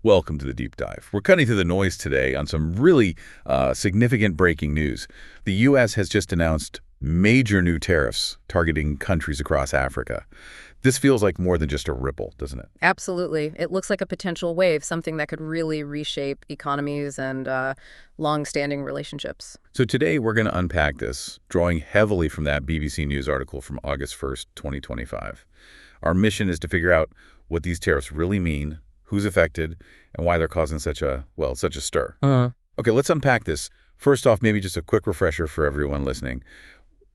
Welcome to the Deep Dive. We're cutting through the noise today on some really significant breaking news. The U.S. has just announced major new tariffs targeting countries across Africa. This feels like more than just a ripple, doesn't it? Absolutely. It looks like a potential wave, something that could really reshape economies and long-standing relationships. So today we're going to unpack this, drawing heavily from that BBC News article from August 1st, 2025. Our mission is to figure out what these tariffs really mean, who's affected, and why they're causing such a stir. Okay, let's unpack this. First off, maybe just a quick refresher for everyone listening.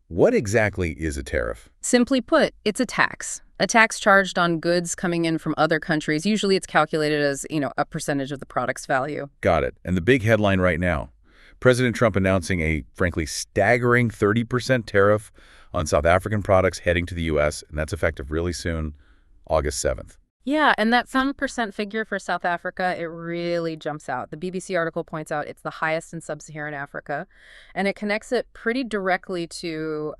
What exactly is a tariff? Simply put, it's a tax. A tax charged on goods coming in from other countries. Usually it's calculated as, a percentage of the product's value. Got it. And the big headline right now, President Trump announcing a, frankly, staggering 30% tariff on South African products heading to the U.S., and that's effective really soon, August 7th. Yeah, and that 7% figure for South Africa, it really jumps out. The BBC article points out it's the highest in sub-Saharan Africa, and it connects it pretty directly to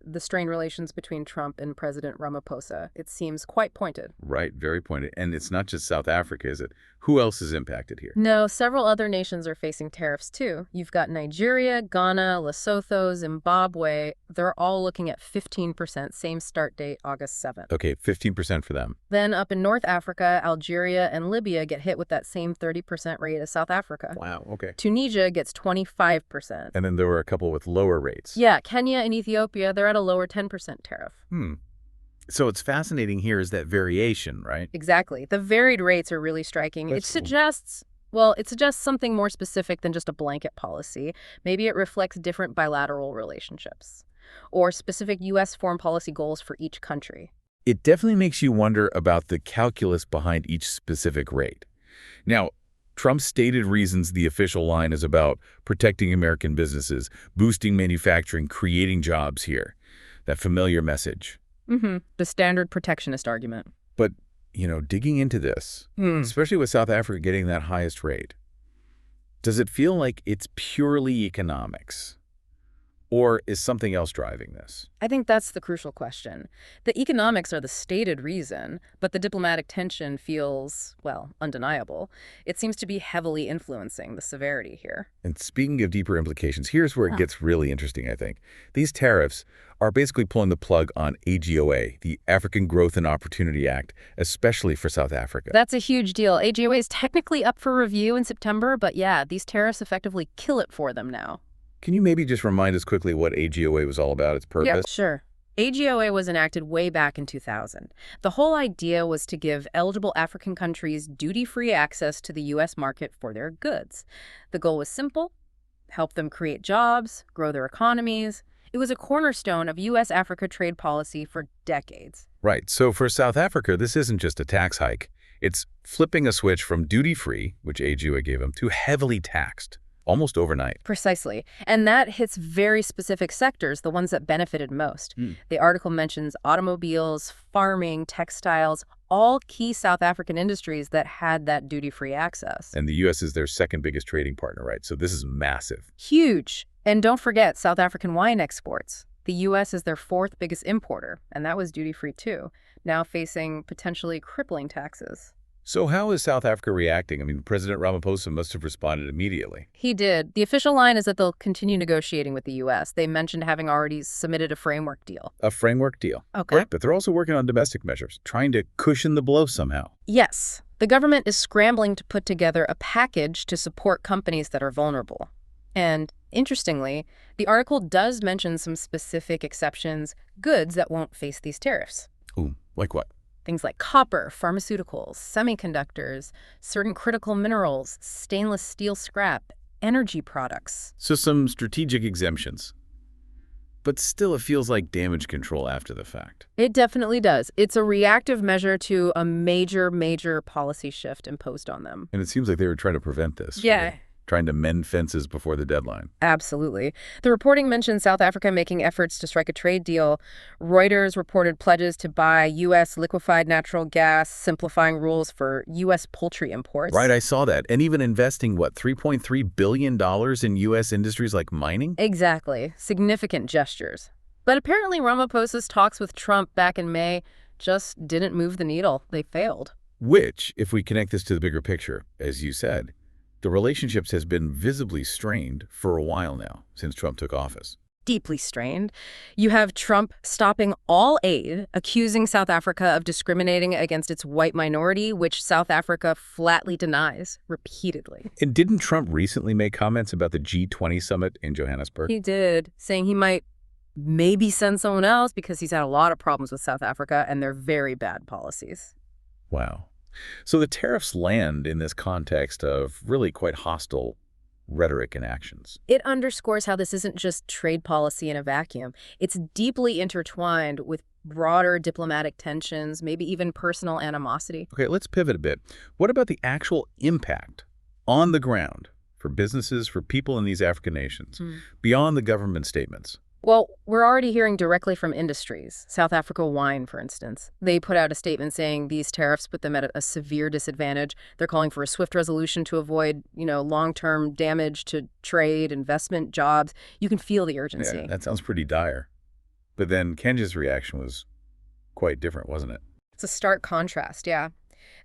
the strained relations between Trump and President Ramaphosa. It seems quite pointed. Right, very pointed. And it's not just South Africa, is it? Who else is impacted here? No, several other nations are facing tariffs too. You've got Nigeria, Ghana, Lesotho, Zimbabwe. They're all looking at 15%, same start date, August 7th. Okay, 15% for them. Then up in North Africa, Algeria and Libya get hit with that same 30% rate as South Africa. Wow, okay. Tunisia gets 25%. And then there were a couple with lower rates. Yeah, Kenya and Ethiopia, they're at a lower 10% tariff. So what's fascinating here is that variation, right? Exactly. The varied rates are really striking. It suggests something more specific than just a blanket policy. Maybe it reflects different bilateral relationships or specific U.S. foreign policy goals for each country. It definitely makes you wonder about the calculus behind each specific rate. Now, Trump's stated reasons the official line is about protecting American businesses, boosting manufacturing, creating jobs here. That familiar message. The standard protectionist argument. But, digging into this, especially with South Africa getting that highest rate, does it feel like it's purely economics? Or is something else driving this? I think that's the crucial question. The economics are the stated reason, but the diplomatic tension feels, undeniable. It seems to be heavily influencing the severity here. And speaking of deeper implications, here's where it gets really interesting, I think. These tariffs are basically pulling the plug on AGOA, the African Growth and Opportunity Act, especially for South Africa. That's a huge deal. AGOA is technically up for review in September, but yeah, these tariffs effectively kill it for them now. Can you maybe just remind us quickly what AGOA was all about, its purpose? Yeah, sure. AGOA was enacted way back in 2000. The whole idea was to give eligible African countries duty-free access to the U.S. market for their goods. The goal was simple: help them create jobs, grow their economies. It was a cornerstone of U.S.-Africa trade policy for decades. Right. So for South Africa, this isn't just a tax hike. It's flipping a switch from duty-free, which AGOA gave them, to heavily taxed. Almost overnight. Precisely. And that hits very specific sectors, the ones that benefited most. The article mentions automobiles, farming, textiles, all key South African industries that had that duty-free access. And the U.S. is their second biggest trading partner, right? So this is massive. Huge. And don't forget South African wine exports. The U.S. is their fourth biggest importer, and that was duty-free too, now facing potentially crippling taxes. So how is South Africa reacting? I mean, President Ramaphosa must have responded immediately. He did. The official line is that they'll continue negotiating with the U.S. They mentioned having already submitted a framework deal. A framework deal. Okay. Right, but they're also working on domestic measures, trying to cushion the blow somehow. Yes. The government is scrambling to put together a package to support companies that are vulnerable. And interestingly, the article does mention some specific exceptions, goods that won't face these tariffs. Ooh, like what? Things like copper, pharmaceuticals, semiconductors, certain critical minerals, stainless steel scrap, energy products. So some strategic exemptions. But still, it feels like damage control after the fact. It definitely does. It's a reactive measure to a major policy shift imposed on them. And it seems like they were trying to prevent this. Yeah. Right? Trying to mend fences before the deadline. Absolutely. The reporting mentions South Africa making efforts to strike a trade deal. Reuters reported pledges to buy U.S. liquefied natural gas, simplifying rules for U.S. poultry imports. Right, I saw that. And even investing, $3.3 billion in U.S. industries like mining? Exactly. Significant gestures. But apparently Ramaphosa's talks with Trump back in May just didn't move the needle. They failed. Which, if we connect this to the bigger picture, as you said, the relationships has been visibly strained for a while now, since Trump took office. Deeply strained. You have Trump stopping all aid, accusing South Africa of discriminating against its white minority, which South Africa flatly denies repeatedly. And didn't Trump recently make comments about the G20 summit in Johannesburg? He did, saying he might maybe send someone else because he's had a lot of problems with South Africa and their very bad policies. Wow. So the tariffs land in this context of really quite hostile rhetoric and actions. It underscores how this isn't just trade policy in a vacuum. It's deeply intertwined with broader diplomatic tensions, maybe even personal animosity. Okay, let's pivot a bit. What about the actual impact on the ground for businesses, for people in these African nations, beyond the government statements? Well, we're already hearing directly from industries. South Africa wine, for instance. They put out a statement saying these tariffs put them at a severe disadvantage. They're calling for a swift resolution to avoid, long-term damage to trade, investment, jobs. You can feel the urgency. Yeah, that sounds pretty dire. But then Kenya's reaction was quite different, wasn't it? It's a stark contrast, yeah.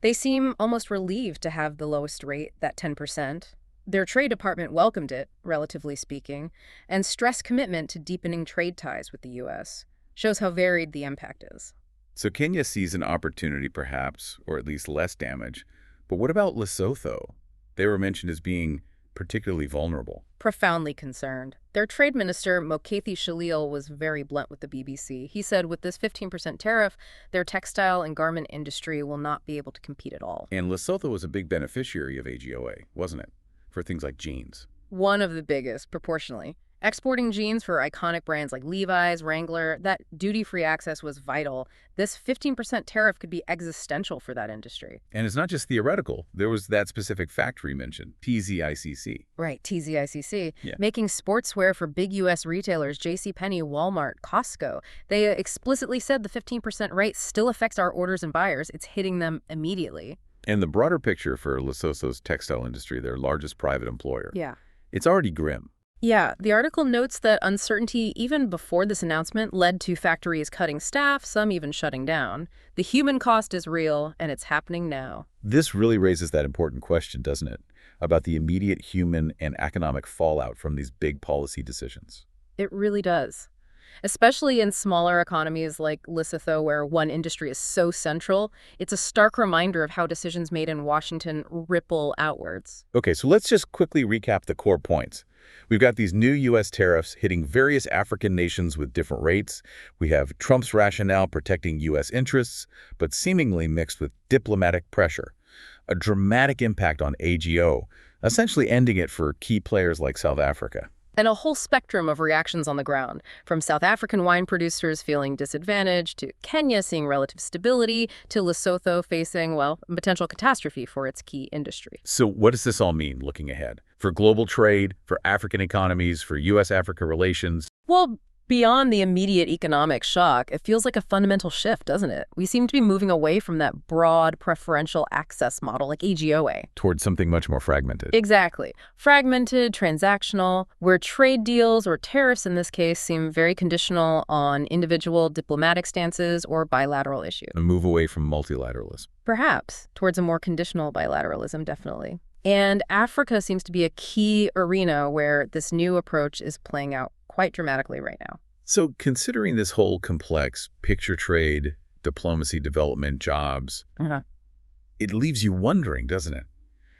They seem almost relieved to have the lowest rate, that 10%. Their Trade Department welcomed it, relatively speaking, and stressed commitment to deepening trade ties with the U.S. Shows how varied the impact is. So Kenya sees an opportunity, perhaps, or at least less damage. But what about Lesotho? They were mentioned as being particularly vulnerable. Profoundly concerned. Their trade minister, Mokethi Shalil, was very blunt with the BBC. He said with this 15% tariff, their textile and garment industry will not be able to compete at all. And Lesotho was a big beneficiary of AGOA, wasn't it? For things like jeans. One of the biggest, proportionally. Exporting jeans for iconic brands like Levi's, Wrangler, that duty-free access was vital. This 15% tariff could be existential for that industry. And it's not just theoretical. There was that specific factory mentioned, TZICC. Right, TZICC. Yeah. Making sportswear for big U.S. retailers, JCPenney, Walmart, Costco. They explicitly said the 15% rate still affects our orders and buyers. It's hitting them immediately. And the broader picture for Lesotho's textile industry, their largest private employer, Yeah. it's already grim. Yeah, the article notes that uncertainty even before this announcement led to factories cutting staff, some even shutting down. The human cost is real, and it's happening now. This really raises that important question, doesn't it, about the immediate human and economic fallout from these big policy decisions. It really does. Especially in smaller economies like Lesotho, where one industry is so central, it's a stark reminder of how decisions made in Washington ripple outwards. Okay, so let's just quickly recap the core points. We've got these new U.S. tariffs hitting various African nations with different rates. We have Trump's rationale protecting U.S. interests, but seemingly mixed with diplomatic pressure. A dramatic impact on AGO, essentially ending it for key players like South Africa. And a whole spectrum of reactions on the ground, from South African wine producers feeling disadvantaged, to Kenya seeing relative stability, to Lesotho facing, well, a potential catastrophe for its key industry. So what does this all mean looking ahead? For global trade, for African economies, for U.S.-Africa relations? Well, beyond the immediate economic shock, it feels like a fundamental shift, doesn't it? We seem to be moving away from that broad preferential access model like AGOA. Towards something much more fragmented. Exactly. Fragmented, transactional, where trade deals, or tariffs in this case, seem very conditional on individual diplomatic stances or bilateral issues. A move away from multilateralism. Perhaps, towards a more conditional bilateralism, definitely. And Africa seems to be a key arena where this new approach is playing out quite dramatically right now. So considering this whole complex picture trade, diplomacy, development, jobs, it leaves you wondering, doesn't it?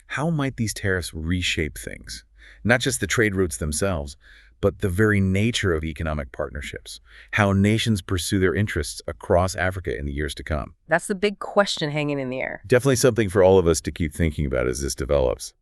How might these tariffs reshape things? Not just the trade routes themselves, but the very nature of economic partnerships, how nations pursue their interests across Africa in the years to come. That's the big question hanging in the air. Definitely something for all of us to keep thinking about as this develops.